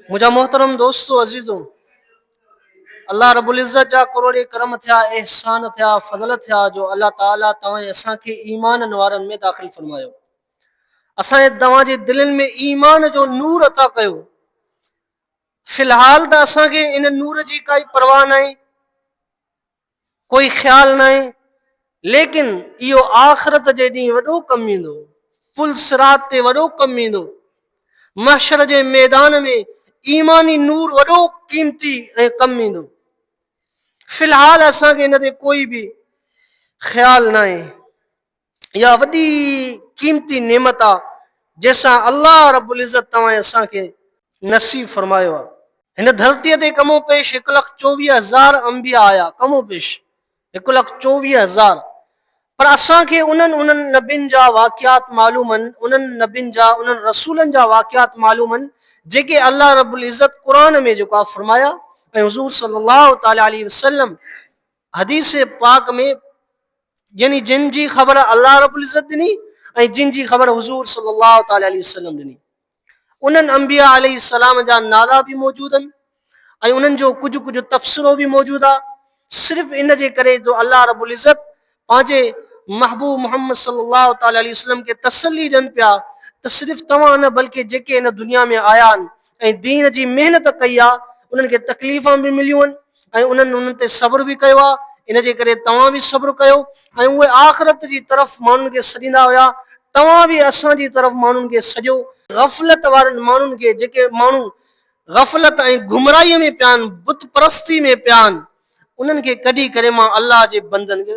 मुझा मोहतरम दोस्तों अजीजों, अल्लाह रब्बुल इज़्ज़त जा करोड़े करम थिया, एहसान थिया, फज़ल थिया जो अल्लाह ताला तव्हां असां खे ईमान वारनि में दाख़िल फरमायो। असां तव्हां जे दिलनि में ईमान जो नूर अता कयो। फिलहाल त असां खे इन नूर जी काई परवाह नाहे, कोई ख्याल नाहे, लेकिन इहो आख़िरत जे ॾींहुं वॾो कमु ईंदो, पुल सिरात ते वॾो कमु ईंदो। महशर जे मैदान में ईमानी नूर वॾो कीमती ऐं कमु ईंदो। फिलहाल असां खे इन ते कोई बि ख्याल नाहे। इहा वॾी कीमती नेमत आहे जंहिंसां अल्लाह रब्बुल इज़्ज़त तव्हां असां खे नसीब फरमायो आहे। हिन धरतीअ ते कमो पेश 1,24,000 अंबिया आया, कमो पेश 1,24,000। पर असांखे उन्हनि नबियुनि जा वाक़ियात मालूम आहिनि, उन्हनि नबियुनि जा, उन्हनि रसूलनि जा वाक़ियात मालूम आहिनि जेके अल्लाह रब्बुल इज़्ज़त क़ुरान में जेको फरमाया ऐं हुज़ूर सल्लल्लाहु तआला अलैहि वसल्लम हदीस पाक में, यानी जिन जी ख़बर अल्लाह रब्बुल इज़्ज़त ॾिनी ऐं जिन जी ख़बर हुज़ूर सल्लल्लाहु तआला अलैहि वसल्लम ॾिनी। उन्हनि अंबिया अलैहिस्सलाम जा नाला बि मौजूद आहिनि ऐं उन्हनि जो कुझु कुझु तफ़सीरो बि मौजूद आहे। सिर्फ़ इन जे करे जो अल्लाह रब्बुल इज़्ज़त पंहिंजे महबूब मोहम्मद सल्लल्लाहु तआला अलैहि वसल्लम खे तसल्ली ॾियनि पिया त सिर्फ़ तव्हां न बल्कि जेके इन दुनिया में आया आहिनि ऐं दीन जी महिनत कई आहे, उन्हनि खे तकलीफ़ां बि मिलियूं आहिनि ऐं उन्हनि ते सब्र बि कयो आहे। इन जे करे तव्हां बि सब्र कयो ऐं उहे आख़िरत जी तरफ़ माण्हुनि खे सॾींदा हुया। तव्हां बि असांजी तरफ़ माण्हुनि खे सॼो, ग़फ़लत वारनि माण्हुनि खे, जेके माण्हू ग़फ़लत ऐं गुमराहीअ में पिया आहिनि, बुत परस्ती में पिया आहिनि, उन्हनि खे कढी करे मां अल्लाह जे बंदनि खे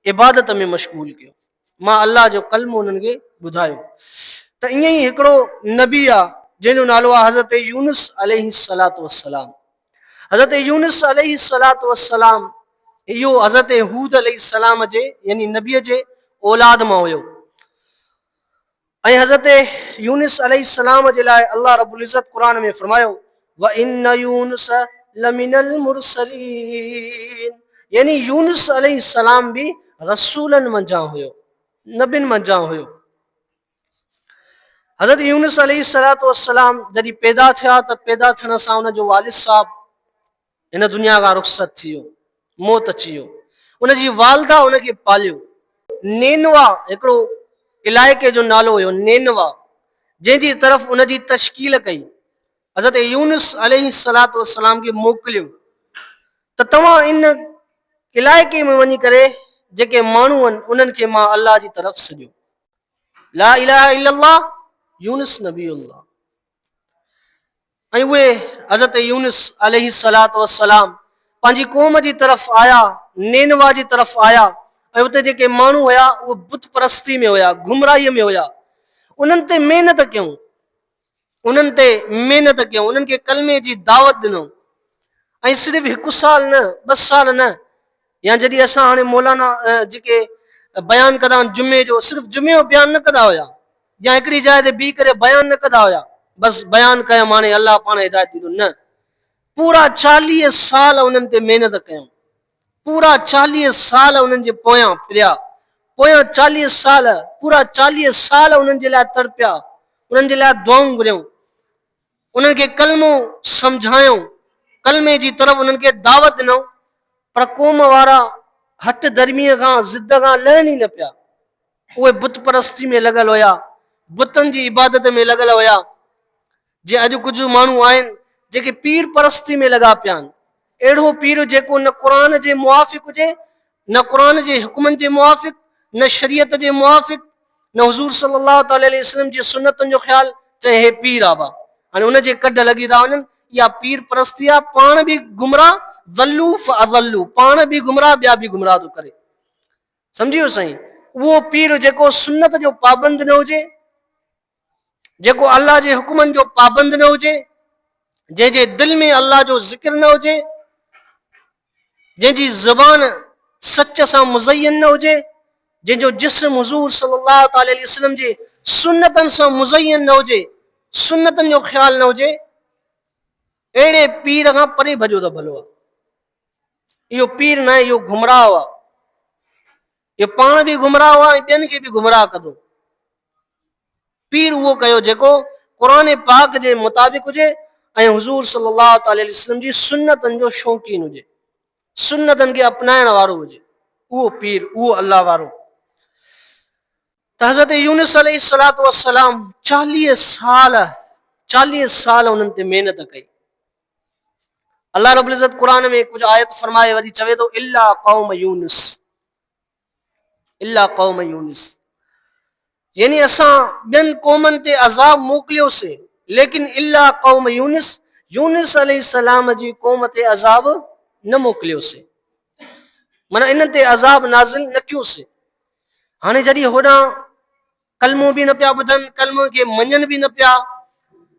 इबादत में मशगूल कयो, मां अल्लाह जो कलमो उन्हनि खे ॿुधायो। त ईअं ई हिकिड़ो नबी आहे जंहिंजो नालो आहे हज़रत यूनुस अलैहिस्सलातु वस्सलाम। हज़रत यूनुस अलैहिस्सलातु वस्सलाम इहो हज़रत हूद अलैहिस्सलाम जे यानी नबीअ जे औलाद मां हुयो ऐं हज़रत यूनुस अलैहिस्सलाम जे लाइ अल्लाह रब्बुल इज़्ज़त क़ुरान में फरमायो व इन्न यूनुस लमिनल मुरसलीन, यानी यूनुस अलैहिस्सलाम भी रसूलन मंझां हुयो, नबियुनि मंझां हुयो। हज़रत यूनुस अलैहिस्सलातु वस्सलाम जॾहिं पैदा थिया त पैदा थियण सां उन जो वालिद साहब इन दुनिया खां रुख़सत थी वियो, मौत अची वियो। उनजी वालदा उनखे पालियो। नेनवा हिकिड़ो इलाइक़े जो नालो हुयो, नेनवा, जंहिंजी तरफ़ उनजी तश्कील कई, हज़रत यूनुस अलैहिस्सलातु वस्सलाम खे मोकिलियो त तव्हां इन इलाइक़े में वञी करे जेके माण्हू आहिनि उन्हनि खे मां अल्लाह जी तरफ़ सॼो, ला इलाहा इल्लल्लाह यूनुस नबीउल्लाह। ऐं उहे हज़रत यूनुस अलैहिस्सलातु वस्सलाम पंहिंजी क़ौम जी तरफ़ आया, नेनवा जी तरफ़ आया ऐं उते जेके माण्हू हुया उहे बुत परस्ती में हुया, गुमराहीअ में हुया। उन्हनि ते महिनत कयूं, उन्हनि ते महिनत कयूं, उन्हनि खे कलमे जी दावत ॾिनो ऐं सिर्फ़ 1 साल न, 2 साल न, या जॾहिं असां हाणे मौलाना जेके बयानु कंदा आहिनि जुमे जो, सिर्फ़ जुमे जो बयानु न कंदा हुया या हिकिड़ी जाइ ते बीह करे बयानु न कंदा हुया, बसि बयानु कयमि हाणे अल्लाह पाण हिदायत ॾींदो, न, पूरा 40 साल उन्हनि ते महिनत कयूं, पूरा 40 साल उन्हनि जे पोयां फिरिया, पोयां 40 साल, पूरा 40 साल उन्हनि जे लाइ तड़पिया, उन्हनि जे लाइ दुआऊं घुरियूं, उन्हनि खे कलमो सम्झायूं, कलमे जी तरफ़ उन्हनि खे दावत ॾिनऊं, पर क़ौम वारा हट धर्मीअ खां, ज़िद खां लहनि ई न पिया। उहे बुत परस्ती में लॻल हुया, बुतनि जी इबादत में लॻल हुया। जे अॼु कुझु माण्हू आहिनि जेके पीर परस्ती में लॻा पिया आहिनि, अहिड़ो पीर जेको न क़ुरान जे मुआफ़िक़ हुजे, न क़ुरान जे हुक्मनि जे मुआफ़िक़, न शरीयत जे मुआफ़िक़, न हुज़ूर सल्लल्लाहु अलैहि वसल्लम जी सुन्नतनि जो ख़्याल, चए हे पीर आहे बा, हाणे उनजे कढ लॻी था वञनि। इहा पीर परस्ती आहे, पाण बि गुमराह, ज़ल्लू फ़अज़ल्लू, पाण बि गुमराह, ॿिया बि गुमराह थो करे। सम्झियो साईं? उहो पीर जेको सुन्नत जो पाबंद न हुजे, जेको अल्लाह जे हुक्मनि जो पाबंद न हुजे, जंहिंजे दिलि में अल्लाह जो ज़िक्र न हुजे, जंहिंजी ज़बान सच सां मुज़यन न हुजे, जंहिंजो जिस्म हुज़ूर सल्लल्लाहु अलैहि वसल्लम जे सुन्नतनि सां मुज़यन न हुजे, सुन्नतनि जो ख़्याल न हुजे, अहिड़े पीर खां परे भॼो त भलो आहे। इहो पीर न आहे, इहो गुमराह आहे, इहो पाण बि गुमराह आहे ऐं ॿियनि खे बि गुमराह कंदो। पीर उहो कयो जेको क़ुरान पाक जे मुताबिक़ हुजे ऐं हुज़ूर सल्लल्लाहु अलैहि वसल्लम जी सुन्नतनि जो शौक़ीन हुजे, सुन्नतनि खे अपनाइण वारो हुजे, उहो पीर, उहो अल्लाह वारो। त हज़रत यूनुस अलैहिस्सलातु वस्सलाम 40 साल उन्हनि ते महिनत कई। अल्लाह रब्बुल इज़्ज़त क़ुरान में कुछ आयत फरमाए वरी चवे थो इल्ला क़ौम यूनुस, इल्ला क़ौम यूनुस, यानी असां ॿियनि क़ौमनि ते अज़ाब मोकिलियोसीं, लेकिन इल्ला क़ौम यूनुस, यूनुस अलैहिस्सलाम जी क़ौम ते अज़ाब न मोकिलियोसीं, माना इन ते अज़ाब नाज़िल न कयोसीं। हाणे जॾहिं होॾां कलमो बि न पिया ॿुधनि, कलम खे मञनि बि न पिया,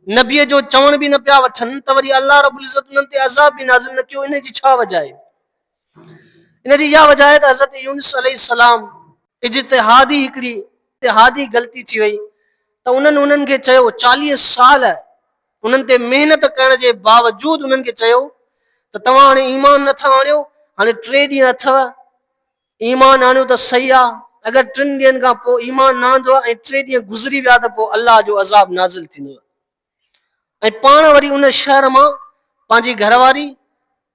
नबीअ जो चवण बि न पिया वठनि, त वरी अल्लाह रब्बुल इज़्ज़त उन्हनि ते अज़ाब बि नाज़िल न कयो। इन जी छा वजह आहे? इन जी इहा वजह आहे त हज़रत यूनुस अलैहिस्सलाम इज्तिहादी हिकिड़ी इज्तिहादी ग़लती थी वई, त उन्हनि खे चयो 40 साल उन्हनि ते महिनत करण जे बावजूद उन्हनि खे चयो त तव्हां हाणे ईमान नथा आणियो, हाणे 3 ॾींहं अथव, ईमान आणियो त सही आहे, अगरि 3 ॾींहंनि खां पोइ ईमान न आंदो ऐं 3 ॾींहं गुज़री विया त पोइ अल्लाह जो अज़ाब नाज़िल थींदो। ऐं पाण वरी उन शहर मां पंहिंजी घरवारी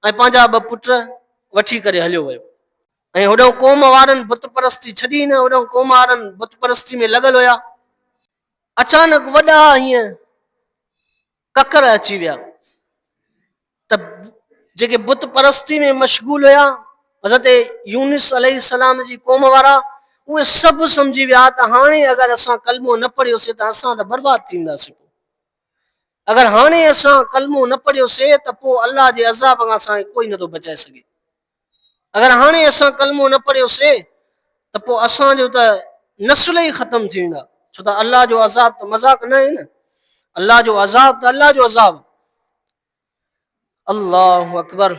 ऐं पंहिंजा 2 पुट वठी करे हलियो वियो। ऐं होॾो क़ौम वारनि बुत परस्ती छॾी न, होॾो क़ौम वारनि बुत परस्ती में लॻल हुया। अचानक वॾा हीअं ककर अची विया, त जेके बुत परस्ती में मशगूल हुया हज़रत यूनुस अलैहिस्सलाम जी क़ौम वारा, उहे सभु सम्झी विया त हाणे अगरि असां कलमो न पढ़ियोसीं त असां त बर्बादु थींदासीं। अगरि हाणे असां कलमो न पढ़ियोसीं त पोइ अल्लाह जे अज़ाब खां असांखे कोई नथो बचाए सघे। अगरि हाणे असां कलमो न पढ़ियोसीं त पोइ असांजो त नस्ल ई ख़तम थी वेंदा, छो त अल्लाह जो अज़ाब त मज़ाक न आहे न, अल्लाह जो अज़ाब त अल्लाह जो अज़ाब। अल्लाहु अकबर।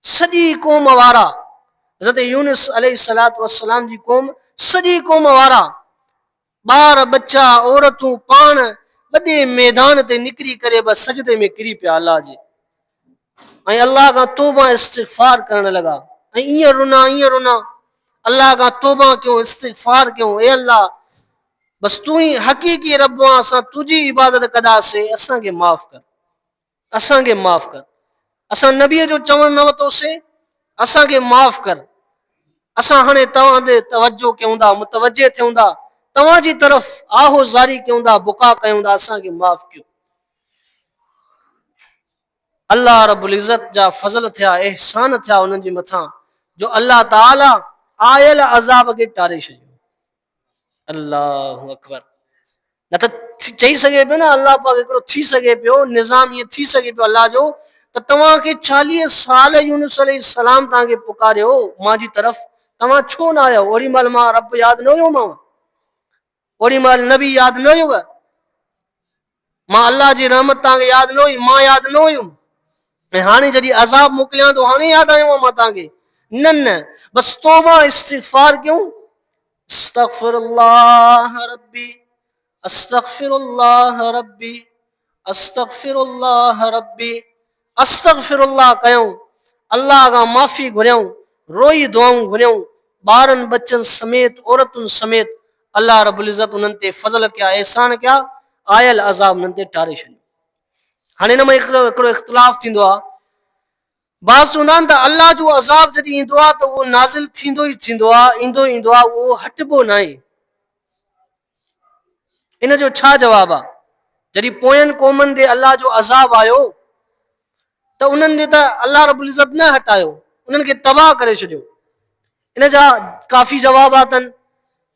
सॼी क़ौम वारा हज़रत यूनुस अलैहिस्सलातु वस्सलाम जी क़ौम, सॼी क़ौम वारा ॿार बच्चा औरतूं पाण वॾे मैदान ते निकिरी करे बसि सजदे में किरी पिया अल्लाह जे, ऐं अल्लाह खां तौबा इस्तिग़फार करण लॻा। ऐं ईअं रुना अल्लाह खां तौबा कयूं, इस्तिग़फार कयूं, ए अल्लाह बसि तूं ई हक़ीक़ी रब आहीं, असां तुंहिंजी इबादत कंदासीं, असांखे माफ़ कर, असांखे माफ़ कर, असां नबीअ जो चवणु न वरितोसीं, असांखे माफ़ कर, असां हाणे तव्हां ते तवजो कयूं था, मुतवजे थियूं था, तव्हांजी तरफ़ आहो ज़ारी कयूं था, बुका कयूं था, असांखे माफ़ कयो। अल्लाह रब्बुल इज़्ज़त जा फज़ल थिया, एहसान थिया उन्हनि जे मथां, जो अल्लाह ताला आयल अज़ाब खे टारे छॾियो। अल्लाहु अकबर। न त चई सघे पियो न अल्लाह पाक हिकिड़ो थी सघे पियो निज़ाम, ईअं थी सघे पियो अल्लाह जो त तव्हांखे 40 साल यूनुस अलैहिस्सलाम तव्हांखे पुकारियो मुंहिंजी तरफ़, तव्हां छो न आयो? ओॾी महिल मां रब यादि न हुयोमांव, ओॾी महिल नबी यादि न हुयुव, मां अल्लाह जी रहमत तव्हांखे यादि न हुई, मां यादि न हुयुमि, ऐं हाणे जॾहिं अज़ाब मोकिलियां थो हाणे यादि आयो मां तव्हांखे? न न, बसि तौबा इस्तिग़फार कयूं, अस्तग़फिरुल्लाह रब्बी, अस्तग़फिरुल्लाह रब्बी, अस्तग़फिरुल्लाह रब्बी, अस्तग़फिरुल्लाह कयूं, अल्लाह खां माफ़ी घुरियऊं, रोई दुआऊं घुरियऊं, ॿारनि बच्चनि समेत औरतुनि समेत अल्लाह रब्बुल इज़्ज़त उन्हनि ते फज़ल कया, एहसान कया, आयल अज़ाब उन्हनि ते टारे छॾियो। हाणे हिन में हिकिड़ो इख़्तिलाफ़ थींदो आहे, बाज़ चवंदा आहिनि त अल्लाह जो अज़ाब जॾहिं ईंदो आहे त उहो नाज़िल थींदो ई थींदो आहे, ईंदो ईंदो आहे, उहो हटिबो न आहे। इन जो छा जवाबु आहे? जॾहिं पोयनि क़ौमनि ते अल्लाह जो अज़ाब आयो त उन्हनि जे त अल्लाह रब्बुल इज़्ज़त न हटायो, उन्हनि खे तबाह करे छॾियो। इन जा काफ़ी जवाब अथनि,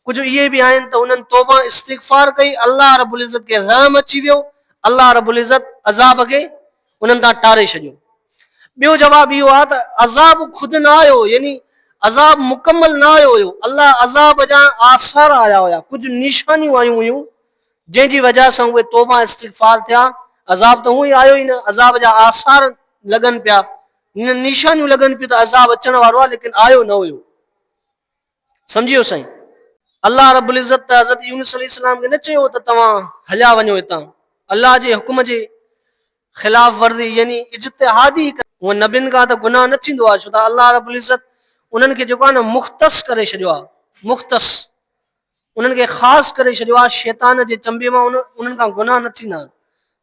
कुझु इहे बि आहिनि त उन्हनि तौबा इस्तिग़फार कई, अल्लाह रब्बुल इज़्ज़त खे रहम अची वियो, अल्लाह रब्बुल इज़्ज़त अज़ाब खे उन्हनि तां टारे छॾियो। ॿियो जवाबु इहो आहे त अज़ाब ख़ुदि न आयो, यानी अज़ाब मुकमल न आयो हुयो, अल्लाह अज़ाब जा आसार आया हुया, कुझु निशानियूं आयूं हुयूं जंहिंजी वजह सां उहे तौबा इस्तिग़फार थिया। अज़ाब त हूअं ई आयो ई न, अज़ाब जा आसार लॻनि पिया, निशानियूं लॻनि पियूं त अज़ाब अचण वारो आहे, लेकिन आयो न हुयो। सम्झियो साईं? अल्लाह रब्बुल इज़्ज़त त हज़रत यूनुस अलैहिस्सलाम खे न चयो त तव्हां हलिया वञो हितां, अल्लाह जे हुकुम जे ख़िलाफ़ वर्दी यानी इज्तिहादी, उहा नबियुनि खां त गुनाह न थींदो आहे, छो त अल्लाह रब्बुल इज़्ज़त उन्हनि खे जेको आहे न मुख़्तस करे छॾियो आहे, मुख़्तस उन्हनि खे ख़ासि करे छॾियो आहे, शैतान जे चंबे मां उन्हनि खां गुनाह न थींदा आहिनि।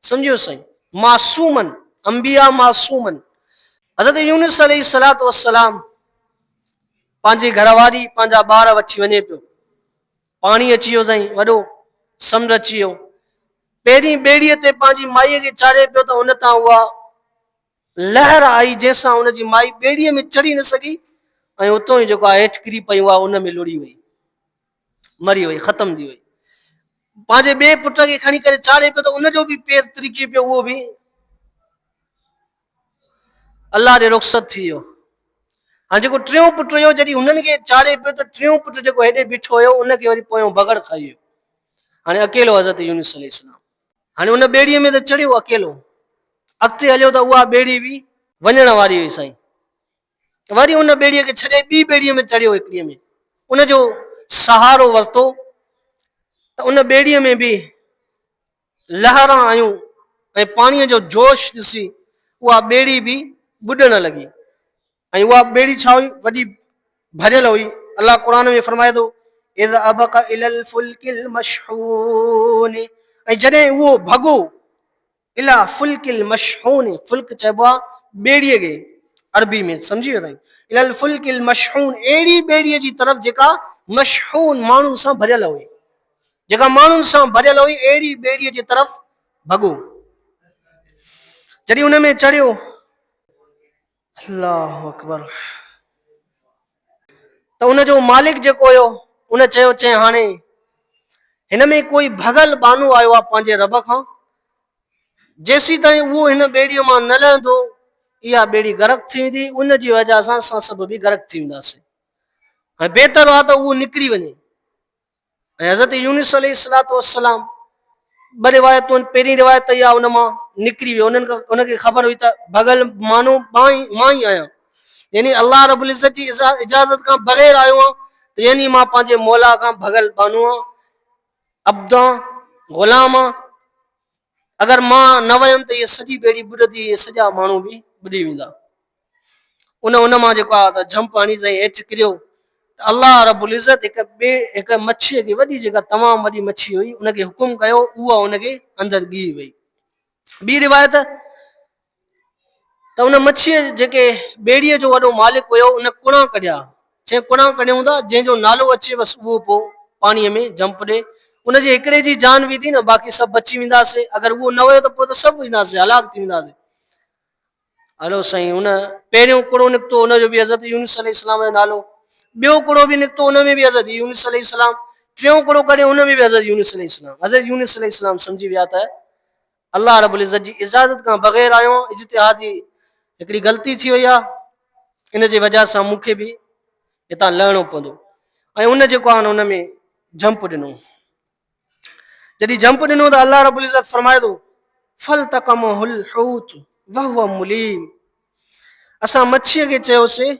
सम्झियो साईं? मासूमन, अंबिया मासूमन। हज़रत यूनुस अलैहिस्सलातु वस्सलाम पंहिंजी घरवारी पंहिंजा ॿार वठी वञे पियो, पाणी अची वियो साईं वॾो, समुंड अची वियो। पहिरीं ॿेड़ीअ ते पंहिंजी माईअ खे चाढ़े पियो त उन तां उहा लहर आई जंहिंसां उनजी माई ॿेड़ीअ में चढ़ी न सघी ऐं उतां ई जेको आहे हेठि किरी पई उहा उन में लुड़ी वई, मरी वई, ख़तम थी वई। पंहिंजे ॿिए पुट खे खणी करे चाढ़े पियो त उनजो बि पेर तिरिकी पियो, उहो बि अलाह ॾे रुख़सत थी वियो। हाणे जेको टियों पुटु हुयो जॾहिं हुननि खे चाढ़े पियो त टियों पुटु जेको हेॾे बीठो हुयो उनखे वरी पोयों बगड़ खाई वियो। हाणे अकेलो हज़रत यूनुस अलैहिस्सलाम, हाणे उन ॿेड़ीअ में त चढ़ियो अकेलो, अॻिते हलियो त उहा ॿेड़ी बि वञण वारी हुई साईं। वरी उन ॿेड़ीअ खे छॾे ॿी ॿेड़ीअ में चढ़ियो हिकिड़ीअ में, उनजो सहारो वरितो त उन ॿेड़ीअ में बि लहरां आयूं ऐं पाणीअ जो जोश ॾिसी उहा ॿेड़ी बि बुॾण लॻी ऐं उहा ॿेड़ी छा हुई, वॾी भरियल हुई। अलाह क़ुर में फरमाए थो इज़ अबक इलल फुल्किल मशहून, ऐं जॾहिं उहो भॻो इला फुल्किल मशहून, फुल्क चइबो आहे ॿेड़ीअ खे अरबी में, सम्झी वियो साईं। इलल फुल्किल मशहून, अहिड़ी ॿेड़ीअ जी तरफ़ जेका मशहून माण्हुनि सां भरियल हुई, जेका माण्हुनि सां भरियल हुई, अहिड़ी ॿेड़ीअ जी तरफ़ भॻो। जॾहिं उन में चढ़ियो, अल्लाहु अकबर, त उनजो मालिक जेको हुयो उन चयो चई हाणे हिन में कोई भॻल बानो आयो आहे पंहिंजे रब खां, जेसीं ताईं उहो हिन ॿेड़ीअ मां न लहंदो इहा ॿेड़ी गर्क थी वेंदी, उन जी वजह सां असां सभु बि गर्क थी वेंदासीं। हाणे बहितर आहे त उहो निकिरी वञे। ऐं हज़रत यूनुस अलैहिस्सलातु वस्सलाम ॿ रिवायतूं, पहिरीं रिवायत त इहा उन मां निकिरी वियो, उनखे ख़बर हुई त भॻल मानो मां ई आहियां, यानी अलाह रब्बुल इज़्ज़त जी इजाज़त खां बग़ैर आयो आहियां, त यानी मां पंहिंजे मौला खां भॻल बानो आहियां, अब्दा ग़ुलाम आहियां। अगरि मां न वयुमि त इहा सॼी ॿेड़ी बुॾंदी, इहे सॼा माण्हू बि बुॾी वेंदा। उन मां जेको आहे त झंप हणी साईं हेठि किरियो। अलाह रब्बुल इज़्ज़त हिकु मच्छीअ खे, वॾी जेका तमामु वॾी मच्छी हुई, उनखे हुकुम कयो, उहा उनखे अंदरि ॻी वई। ॿी रिवायत त उन मच्छीअ जेके ॿेड़ीअ जो वॾो मालिक हुयो उन कुणा कढिया, चई कुणा कढियूं था, जंहिंजो नालो अचे बसि उहो पोइ पाणीअ में जंप ॾे। उनजे हिकिड़े जी जान वेंदी न, बाक़ी सभु बची वेंदासीं। अगरि उहो न हुयो त पोइ त सभु वेंदासीं, हलाक थी वेंदासीं। हलो साईं, हुन पहिरियों कुड़ो निकितो, हुनजो बि हज़रत यूनुस अलैहिस्सलाम जो नालो, ॿियो कुड़ो बि निकितो, हुन में बि हज़रत यूनुस अलैहिस्सलाम, टियों कुड़ो कढियो, हुन में बि हज़रत यूनुस अलैहिस्सलाम। हज़रत यूनुस अलैहिस्सलाम सम्झी विया त अलाह रब्बुल इज़्ज़त जी इजाज़त खां बग़ैर आयो आहियां, इज्तिहादी हिकिड़ी ग़लती थी वई आहे, इन जे वजह सां मूंखे बि हितां लहणो पवंदो। ऐं उन जेको आहे हुन में जंप ॾिनो। जॾहिं जंप ॾिनो त अलाह रब्बुल इज़्ज़त फरमाए थो फल्तक़महुल हूत वहुव मुलीम, असां मच्छीअ खे चयोसीं,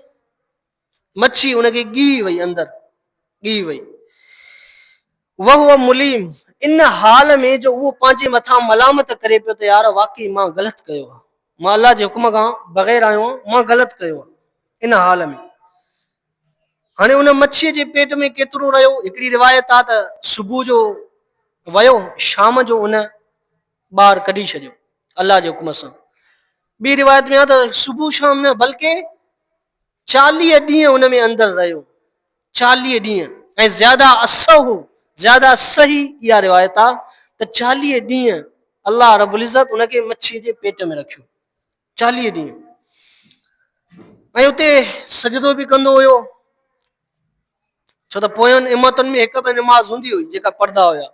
मच्छी उनखे ॻी वई, अंदरि ॻी वई। वहुव मुलीम, इन हाल में जो उहो पंहिंजे मथां मलामत करे पियो त यार वाकई मां ग़लति कयो आहे, मां अलाह जे हुकुम खां बग़ैर आयो आहियां, मां ग़लति कयो आहे इन हाल में। हाणे उन मच्छीअ जे पेट में केतिरो रहियो, हिकिड़ी रिवायत आहे त सुबुह जो वियो, शाम जो उन ॿाहिरि कढी छॾियो अलाह जे हुकुम सां। ॿी रिवायत में आहे त सुबुह शाम न बल्कि 40 ॾींहं उन में अंदरि रहियो, 40 ॾींहं। ऐं ज़्यादा सही इहा रिवायत आहे त 40 ॾींहं अलाह रब्बुल इज़्ज़त उनखे मच्छीअ जे पेट में रखियो, 40 ॾींहं। ऐं उते सजदो बि कंदो हुयो, छो त पोयनि इमतुनि में हिकु ॿ नमाज़ हूंदी हुई जेका पढ़ंदा हुया,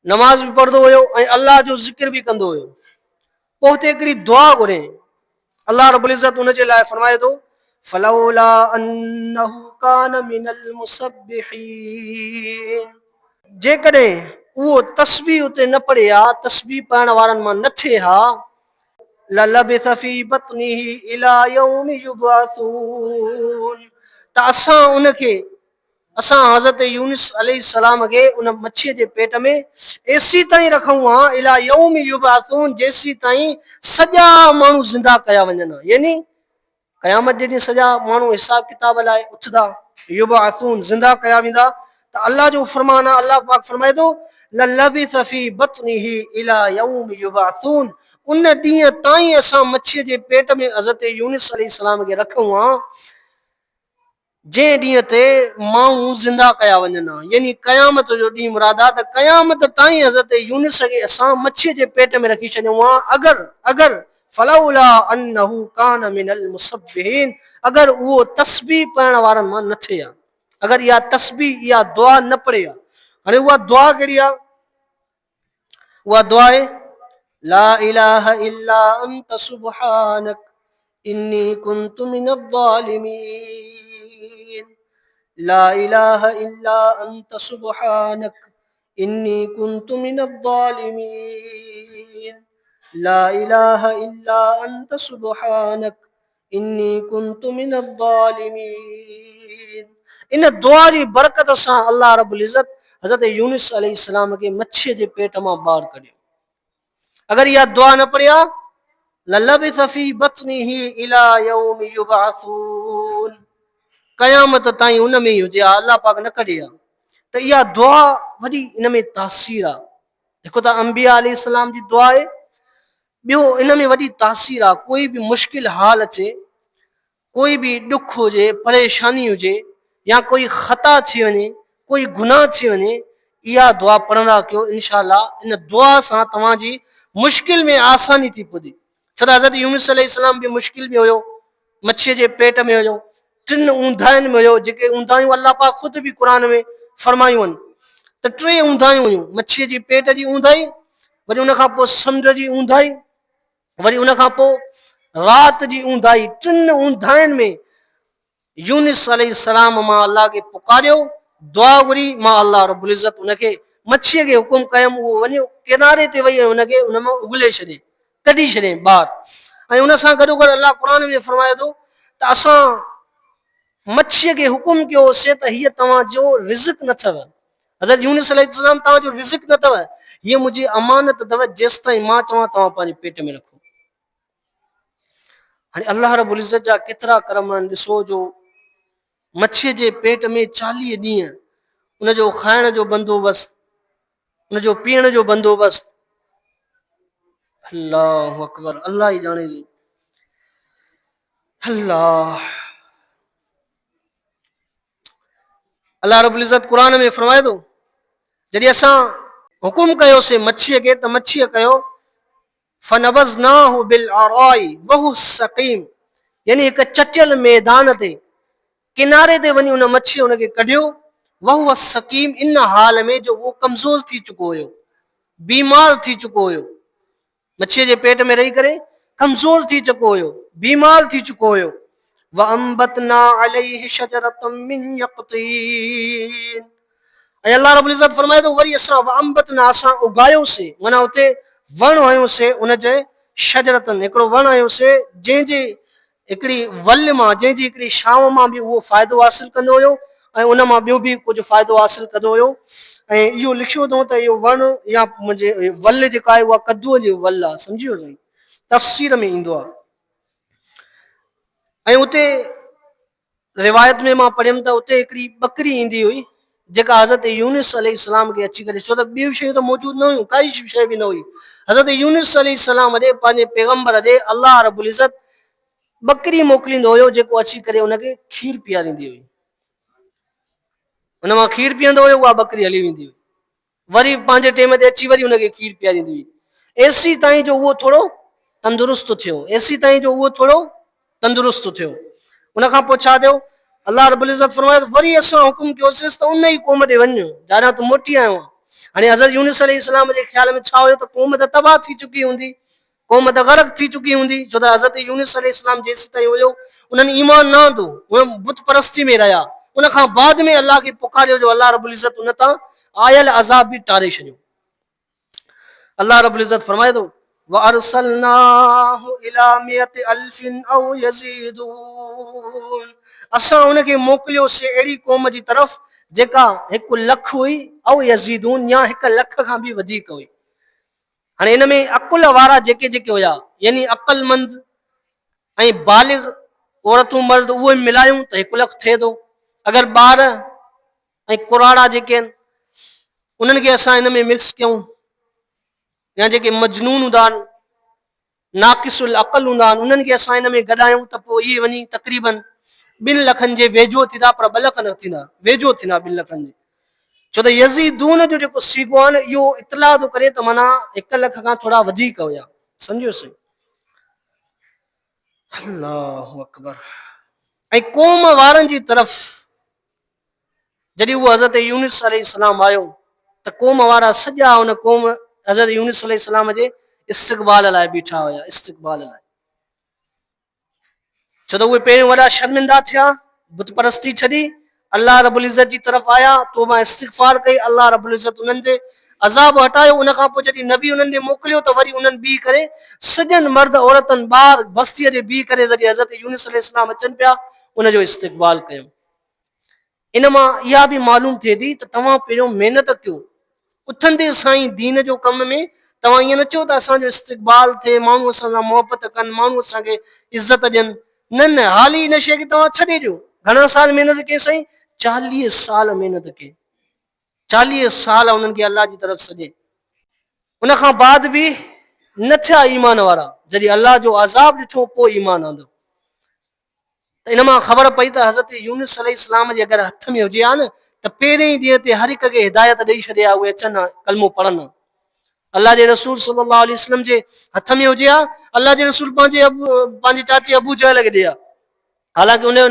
नमाज़ बि पढ़ंदो हुयो ऐं अलाह जो ज़िक्र बि कंदो हुयो। पोइ हुते हिकिड़ी दुआ घुरे, अलाह रब्बुल इज़्ज़त उनजे लाइ फरमाए थो फलौला अन्नहु कान मिनल मुसब्बिहीन, जेकॾहिं उहो तस्बीह उते न पढ़े हा, तस्बीह पढ़ण वारनि मां न थिए हा, ललबिथ फी बत्निही इला यौमि युबअसून, त असां हज़रत यूनुस अलैहिस्सलाम खे उन मच्छीअ जे पेट में एसी ताईं रखूं हा, इला यौमि युबअसून, जेसीं ताईं सॼा माण्हू ज़िंदा कया वञनि, यानी क़यामत जे ॾींहुं सॼा माण्हू हिसाब किताब लाइ उथंदा, युबअसून ज़िंदा कया वेंदा। त अलाह जो फरमान आहे, अलाह पाक फरमाए थो ललबिथ फी बत्निही इला यौमि युबअसून, उन ॾींहं ताईं असां मच्छीअ जे पेट में हज़रत यूनुस अलैहिस्सलाम खे रखूं हां जंहिं ॾींहं ते माण्हू ज़िंदा कया वञनि हा, यानी क़यामत जो ॾींहुं मुराद आहे त क़यामत ताईं हज़रत यूनुस खे असां मच्छीअ जे पेट में रखी छॾियूं हा। अगर फलौला अन्नहु कान मिनल मुसब्बिहीन, अगर उहो तस्बीह पढ़ण वारनि मां न थे हा, अगर इहा तस्बीह इहा दुआ न पढ़े हा। हाणे उहा दुआ कहिड़ी आहे? उहा दुआ आहे ला इलाहा इल्ला अंत सुब्हानक इन्नी कुन्तु मिनज़ ज़ालिमीन, ला इलाहा इल्ला अंत सुब्हानक इन्नी कुन्तु मिनज़ ज़ालिमीन, ला इलाहा इल्ला अंत सुब्हानक इन्नी कुन्तु मिनज़ ज़ालिमीन। इन दुआ जी बरकत सां अल्लाह रब्बुल इज़्ज़त हज़रत यूनुस अलैहिस्सलाम खे मच्छीअ जे पेट मां ॿाहिरि कढियो। अगर इहा दुआ न पढ़िया ललबिथ फी बत्निही इला यौमि युबअसून, क़यामत ताईं उन में ई हुजे हा, अल्लाह पाक न कढे हा। त इहा दुआ वॾी इन में तासीर आहे। हिकु त अंबिया अलैहिस्सलाम जी दुआ आहे, ॿियो इन में वॾी तासीर आहे। कोई बि मुश्किल हाल अचे, कोई भी दुख हुजे, परेशानी हुजे, या कोई ख़ता थी वञे, कोई गुनाह थी वञे, इहा दुआ पढ़ंदा कयो, इंशाअल्लाह इन दुआ सां तव्हांजी मुश्किल में आसानी थी पुॼे। छो त हज़रत यूनुस अलैहिस्सलाम बि मुश्किल में हुयो, मच्छीअ जे पेट में हुयो, टिन ऊंधाइनि में हुयो, जेके ऊंधाइयूं अल्लाह पाक ख़ुदि बि क़ुर में फरमायूं आहिनि त 3 ऊंधाइयूं हुयूं, मच्छीअ जी पेट जी ऊंधाई, वरी उन खां पोइ समुंड जी ऊंधाई, वरी उन खां पोइ राति जी ऊंधाई। 3 ऊंधाइनि में यूनुस अलैहिस्सलाम मां अल्लाह खे पुकारियो, दुआ घुरी, मां अल्लाह रब्बुल इज़्ज़त उनखे मच्छीअ खे हुकुम कयमि, उहो वञो किनारे ते वई हुनखे उन मां उगले छॾे, कढी छॾे ॿाहिरि। ऐं उन सां गॾोगॾु अल्लाह क़ुर में फरमाए थो त असां मच्छीअ खे हुकुम कयोसीं त हीअ तव्हांजो रिज़्क न अथव, हज़रत यूनुस अलैहिस्सलाम तव्हांजो रिज़्क न अथव, हीअ मुंहिंजी अमानत अथव, जेसि ताईं मां चवां तव्हां पंहिंजे पेट में रखो। हाणे अल्लाह रब्बुल इज़्ज़त जा केतिरा करम आहिनि, ॾिसो जो मच्छीअ जे पेट में 40 ॾींहं उनजो खाइण जो बंदोबस्तु, उनजो पीअण जो बंदोबस्तु, अल्लाहु अकबर, अल्लाह ई ॼाणे थी। अल्लाह रब्बुल इज़्ज़त क़ुर में फरमाए थो, जॾहिं असां हुकुम कयोसीं मच्छीअ खे त मच्छीअ कयो फनबज़नाहु बिल अराई वहु सक़ीम, यानी हिकु चटियल मैदान ते किनारे ते वञी उन मच्छी उनखे कढियो, वहु सक़ीम, इन हाल में जो उहो कमज़ोर थी चुको हुयो, बीमार थी चुको हुयो, मच्छीअ जे पेट में रही करे कमज़ोर थी चुको हुयो, बीमार थी चुको हुयो। वअंबतना अलैहि शजरतम मिन यक़तीन, ऐं अल्लाह रब्बुल इज़्ज़त फरमाए थो वरी असां वअंबतना, असां उगायोसीं, माना उते वण हयोसीं, उन जे शजरतन, हिकिड़ो वण हयोसीं जंहिंजे हिकिड़ी वल मां, जंहिंजी हिकिड़ी छांव मां बि उहो फ़ाइदो हासिल कंदो हुयो, ऐं उन मां ॿियो बि कुझु फ़ाइदो हासिल कंदो हुयो। ऐं इहो लिखियो अथऊं त इहो वण या मुंहिंजे वल जेका आहे उहा कद्दूअ जी वल आहे, सम्झी वियो साईं, तफ़सीर में ईंदो आहे। ऐं उते रिवायत में मां पढ़ियमि त उते हिकिड़ी ॿकरी ईंदी हुई जेका हज़रत यूनुस अलैहिस्सलाम खे अची करे, छो त ॿियूं शयूं त मौजूदु न हुयूं, काई शइ बि न हुई, हज़रत यूनुस अलैहिस्सलाम ॾे पंहिंजे पैगंबर ॾे अल्लाह रब्बुल इज़्ज़त ॿकरी मोकिलींदो हुयो, जेको अची करे उनखे खीर पीआरींदी हुई, उन मां खीर पीअंदो हुयो, उहा ॿकरी हली वेंदी हुई, वरी पंहिंजे टाइम ते अची वरी उनखे खीर पीआरींदी हुई, एसी ताईं जो उहो थोरो तंदुरुस्त थियो, एसी ताईं जो उहो थोरो तंदुरुस्त थियो। उन खां पोइ छा थियो, अल्लाह रब्बुल इज़्ज़त फरमाए वरी असां हुकुम कयोसीं त उन ई क़ौम ॾे वञ, ॾाढा तूं मोटी आयो आहे। हाणे हज़रत यूनुस अलैहिस्सलाम जे ख़्याल में छा हुयो त क़ौम त तबाह थी चुकी हूंदी, क़ौम त ग़रक़ थी चुकी हूंदी, छो त हज़रत यूनुस अलैहिस्सलाम जेसि ताईं हुयो उन्हनि ईमान न आंदो, उहे बुत परस्ती में रहिया। उन खां बाद में अल्लाह खे पुकारियो जो अल्लाह रब्बुल इज़्ज़त उन तां आयल अज़ाब बि टारे छॾियो। अल्लाह रब्बुल इज़्ज़त फरमाए थो वअरसलनाहु इला मियति अल्फिन औ यज़ीदून, असां उनखे मोकिलियोसीं अहिड़ी क़ौम जी तरफ़ जेका 1 लख हुई, औ यज़ीदून, या 1 लख खां बि वधीक हुई। हाणे हिन में अकुल वारा जेके जेके हुया, यानी अक़लमंद ऐं बालिग़ औरतूं मर्द उहे मिलायूं त 1 लख थिए थो। अगरि ॿार ऐं कुराड़ा जेके आहिनि उन्हनि खे असां हिन में मिक्स कयूं, या जेके मजनून हूंदा आहिनि नाक़िसुल अक़ल हूंदा आहिनि, उन्हनि खे असां हिन में गॾायूं त पोइ इहे वञी तक़रीबन 2 लखनि जे वेझो थींदा, पर 2 लख न थींदा, वेझो थींदा 2 लखनि जे। छो त यज़ीदून जो जेको सीगो आहे न, इहो इतला थो करे त माना 1 लख खां थोरा वधीक हुया, सम्झोसि। अल्लाहु अकबर। ऐं क़ौम वारनि जी तरफ़ जॾहिं उहो हज़रत यूनुस अलैहिस्सलाम आयो त क़ौम वारा सॼा उन क़ौम हज़रत यूनुस अलैहिस्सलाम जे इस्तक़बाल लाइ बीठा हुया, इस्तक़बाल लाइ। छो त उहे पहिरियों वॾा शर्मिंदा थिया, बुत परस्ती छॾी, अल्लाह रब्बुल इज़्ज़त जी तरफ़ आया, तौबा इस्तिग़फ़ार कई, अल्लाह रब्बुल इज़्ज़त उन्हनि जे अज़ाब हटायो। उन खां पोइ जॾहिं नबी उन्हनि ॾे मोकिलियो त वरी उन्हनि बीह करे सॼनि मर्द औरतनि ॿार बस्तीअ जे बीह करे जॾहिं हज़रत यूनुस अलैहिस्सलाम अचनि पिया, उनजो इस्तक़बाल कयो। इन मां इहा बि मालूम थिए थी त तव्हां पहिरियों महिनत कयो, उथंदे साईं दीन जो कम में तव्हां ईअं न चओ त असांजो इस्तक़बाल थिए, माण्हू असां सां मोहबत कनि, माण्हू असांखे इज़त ॾियनि। न न, हाली इन शइ खे तव्हां छॾे ॾियो। घणा साल महिनत कई साईं? 40 साल महिनत कई, 40 साल उन्हनि खे अल्लाह जी तरफ़ सॼे। उन खां बाद बि न थिया ईमान वारा, जॾहिं अल्लाह जो अज़ाब ॾिठो पोइ ईमान आंदो। त इन मां ख़बर पई त हज़रत यूनुस अलैहिस्सलाम जे अगरि हथ में हुजे हा न त पहिरें ई ॾींहं ते हर हिक खे हिदायत ॾेई छॾे हा, उहे अचनि हा कलमो पढ़नि। अल्लाह जे रसूल सल्लल्लाहु अलैहि वसल्लम जे हथ में हुजे हा, अल्लाह जे रसूल पंहिंजे चाचे अबू जहल खे ॾे हा, हालांकि उनजो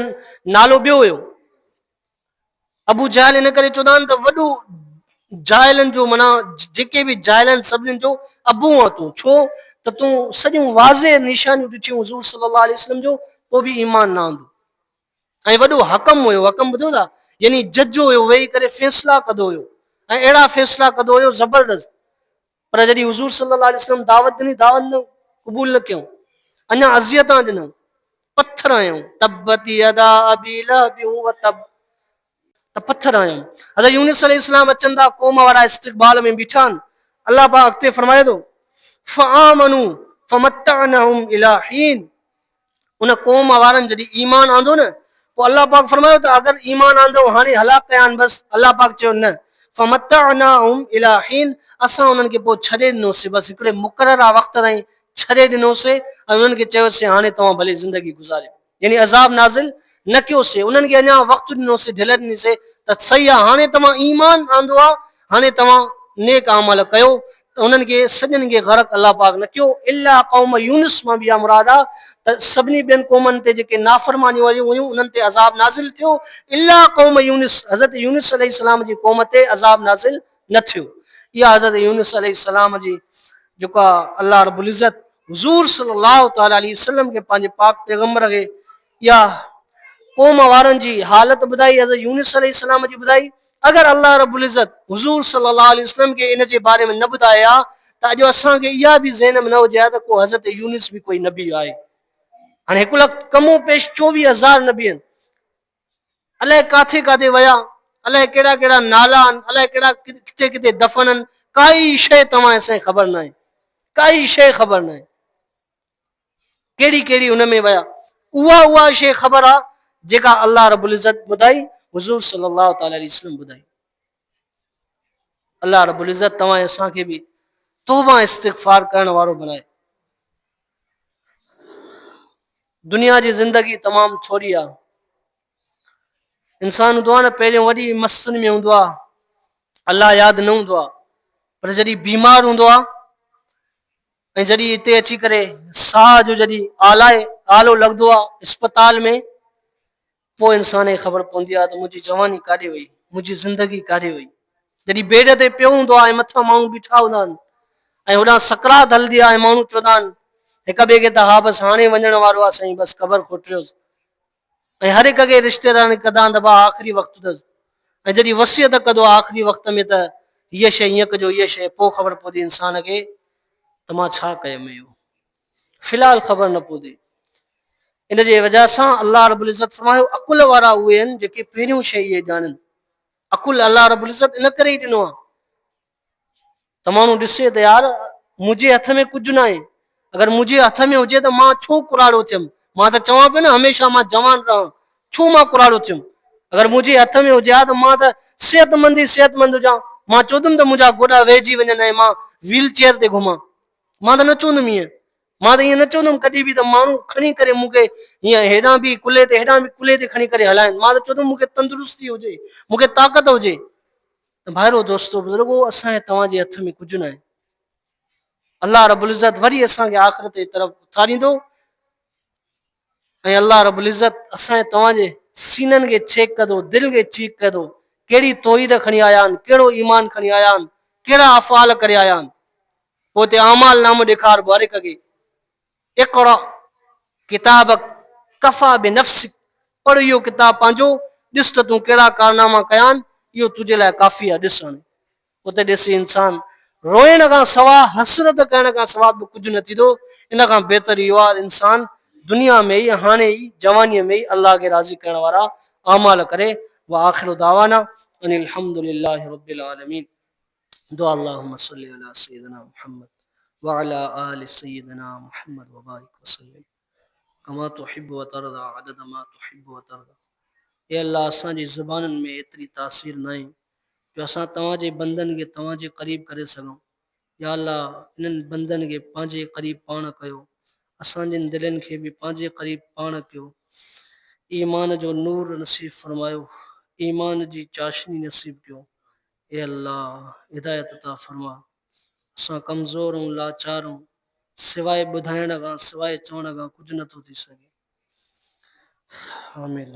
नालो ॿियो हुयो। अबू जहल इन करे चवंदा आहिनि त वॾो जाइलनि जो, माना जेके बि जाइल आहिनि सभिनीनि जो अबू आहे तूं, छो त तूं सॼियूं वाज़े निशानियूं ॾिठियूं हुज़ूर सल्लल्लाहु अलैहि वसल्लम जो, पोइ बि ईमान न आंदो। ऐं वॾो हकम हुयो, हकम ॿुधो था, यानी जज हुयो, वेही करे फैसला कंदो हुयो, ऐं अहिड़ा फैसला कंदो हुयो ज़बरदस्त। पर जॾहिं हुज़ूर सल्लल्लाहु अलैहि वसल्लम दावत ॾिनी, दावत न क़बूल न कयूं, अञा अज़ियतां ॾिनऊं, पत्थर आयूं, तब्बत यदा अबी लहब व तब, त पत्थर आयूं। हज़रत यूनुस अलैहिस्सलाम अचनि था, क़ौम वारा इस्तक़बाल में बीठा आहिनि। अल्लाह पाक अॻिते फरमाए थो, फ़आमनू फ़मत्तअनहुम इला हीन। उन क़ौम वारनि जॾहिं ईमान आंदो न, पोइ अल्लाह पाक फरमायो त अगरि ईमान आंदो हाणे हलाक कयानि बसि। अल्लाह पाक चयो न, फ़मत्तअनहुम इला हीन, असां उन्हनि खे पोइ छॾे ॾिनोसीं, बसि हिकिड़े मुक़रर वक़्त ताईं छॾे ॾिनोसीं, ऐं उन्हनि खे चयोसीं हाणे तव्हां भले ज़िंदगी गुज़ारियो, यानी अज़ाब नाज़िल न कयोसीं, उन्हनि खे अञा वक़्तु ॾिनोसीं, ढिल ॾिनीसीं त सही आहे, हाणे तव्हां ईमान आंदो आहे, हाणे तव्हां नेक अमल कयो। त उन्हनि खे सॼनि खे ग़रक़ अल्लाह पाक न कयो, इला क़ौम यूनुस मां बि इहा मुराद आहे त सभिनी ॿियनि क़ौमनि ते जेके नाफ़रमानियूं वारियूं हुयूं उन्हनि ते अज़ाब नाज़िल थियो, इला क़ौम यूनुस, हज़रत यूनुस अलैहिस्सलाम जी क़ौम ते अज़ाब नाज़िल न थियो। इहा हज़रत यूनुस अलैहिस्सलाम जी जेका अल्लाह रब्बुल इज़्ज़त हुज़ूर सल्लल्लाहु तआला अलैहि वसल्लम खे, पंहिंजे पाक पैगंबर खे इहा क़ौम वारनि जी हालत ॿुधाई, हज़रत यूनुस अलैहिस्सलाम जी ॿुधाई। अगरि अल्लाह रब्बुल इज़्ज़त हुज़ूर सल्लल्लाहु अलैहि वसल्लम खे इन जे बारे में न ॿुधाए हा त अॼु असांखे इहा बि ज़हन में न हुजे हा त को हज़रत यूनुस बि कोई नबी आहे। हाणे 1 लख कमो पेश 24,000 नबी आहिनि, अलाए काथे काथे विया, अलाए कहिड़ा कहिड़ा नाला आहिनि, अलाए कहिड़ा किथे किथे दफ़न आहिनि, काई शइ तव्हां असांखे ख़बर न आहे, काई शइ ख़बर न आहे, कहिड़ी कहिड़ी हुन में विया। उहा शइ ख़बर आहे जेका अल्लाह रब्बुल इज़्ज़त ॿुधाई, हुज़ूर सल्लल्लाहु तआला अलैहि वसल्लम ॿुधाई। अल्लाह रब्बुल इज़्ज़त तव्हां असांखे बि तौबा इस्तिग़फ़ार करण वारो बणाए। दुनिया जी ज़िंदगी तमामु थोरी आहे, इंसान हूंदो आहे न पहिरियों वॾी मस्तनि में हूंदो आहे, अल्लाह यादि न हूंदो आहे, पर जॾहिं बीमार हूंदो आहे ऐं जॾहिं हिते अची करे साह जो जॾहिं आलो लॻंदो आहे अस्पताल में, पोइ इंसान खे ख़बर पवंदी आहे त मुंहिंजी जवानी काॾे वई, मुंहिंजी ज़िंदगी काॾे वई। जॾहिं बेड ते पियो हूंदो आहे ऐं मथां माण्हू बीठा हूंदा आहिनि ऐं होॾां सकरात हलंदी आहे ऐं माण्हू चवंदा आहिनि हिक ॿिए खे त हा बसि हाणे वञण वारो आहे साईं, बसि ख़बर खोटियोसि, ऐं हर हिक खे रिश्तेदारनि कंदा दॿा आख़िरी वक़्तु अथसि, ऐं जॾहिं वसियत कंदो आहे आख़िरी वक़्त में त हीअ शइ हीअं कजो, हीअ शइ, पोइ ख़बर पवंदी इंसान खे त मां छा कयुमि इहो, फ़िलहाल ख़बर न पवंदी। इन जे वजह सां अल्लाह रब्बुल इज़्ज़त फरमायो अकुल वारा उहे आहिनि जेके पहिरियों शइ इहे ॼाणनि। अकुल अल्लाह रब्बुल इज़्ज़त इन करे ई ॾिनो आहे त माण्हू ॾिसे त यार मुंहिंजे हथ में कुझु न आहे, अगरि मुंहिंजे हथ में हुजे त मां छो कुराड़ो थियुमि, मां त चवां पियो न हमेशह मां जवान रहां, छो मां कुराड़ो थियुमि। अगरि मुंहिंजे हथ में हुजे हा त मां त सिहतमंद हुजां, मां चवंदुमि त मुंहिंजा गोॾा वेहिजी वञनि ऐं मां व्हील चेयर ते घुमां, मां त न चवंदुमि ईअं, मां त ईअं न चवंदुमि कॾहिं बि त माण्हू खणी करे मूंखे हीअं हेॾां बि कुल्हे ते हेॾां बि कुल्हे ते खणी करे हलाइनि। मां त चवंदुमि मूंखे तंदुरुस्ती हुजे, मूंखे ताक़त हुजे। त भाइरो दोस्तो बुज़ुर्गो, असांजे तव्हांजे हथ में कुझु न आहे। अलाह रब्बुल इज़्ज़त वरी असांखे आख़िरत जी तरफ़ उथारींदो ऐं अलाह रब्बुल इज़्ज़त असांजे तव्हांजे सीननि खे चेक कंदो, दिलि खे चेक कंदो, कहिड़ी तौहीद खणी आया आहिनि, कहिड़ो ईमान खणी आया आहिनि, कहिड़ा अफ़ाल करे आया आहिनि। पोइ हुते अमाल नामो ॾेखारिबो हर हिक खे। इक़रा किताबक कफ़ा बिनफ्सिक, पढ़ इहो किताब पंहिंजो, ॾिस त तूं कहिड़ा कारनामा कया आहिनि, इहो तुंहिंजे लाइ काफ़ी आहे। ॾिस हाणे उते ॾिसी इंसान रोइण खां सवाइ, हसरत करण खां सवाइ बि कुझु न थींदो। इन खां बहितर इहो आहे इंसान दुनिया में ई हाणे ई जवानीअ में ई अलाह खे राज़ी करण वारा अमाल करे। व आख़िर दावाना अनिल हम्दुलिल्लाहि रब्बिल आलमीन। दुआ अल्लाहुम्मा सल्लि अला सय्यिदिना मुहम्मद व अला आलि सय्यिदिना मुहम्मद व बारिक वसल्लम कमा तुहिब्बु व तरदा अदद मा तुहिब्बु व तरदा। ए अल्लाह, असांजी ज़ुबाननि में एतिरी तासीर न आहे जो असां तव्हांजे बंदनि खे तव्हांजे क़रीब करे सघूं। या अल्लाह, इन्हनि बंदनि खे पंहिंजे क़रीब पाण कयो, असांजे दिलनि खे बि पंहिंजे क़रीब पाण कयो। ईमान जो नूर नसीब फरमायो, ईमान जी चाशनी नसीब कयो। ए अल्लाह, हिदायत अता फरमा। असां कमज़ोर ऐं लाचार आहियूं, सवाइ ॿुधाइण खां, सवाइ चवण खां कुझु नथो थी सघे। आमीन।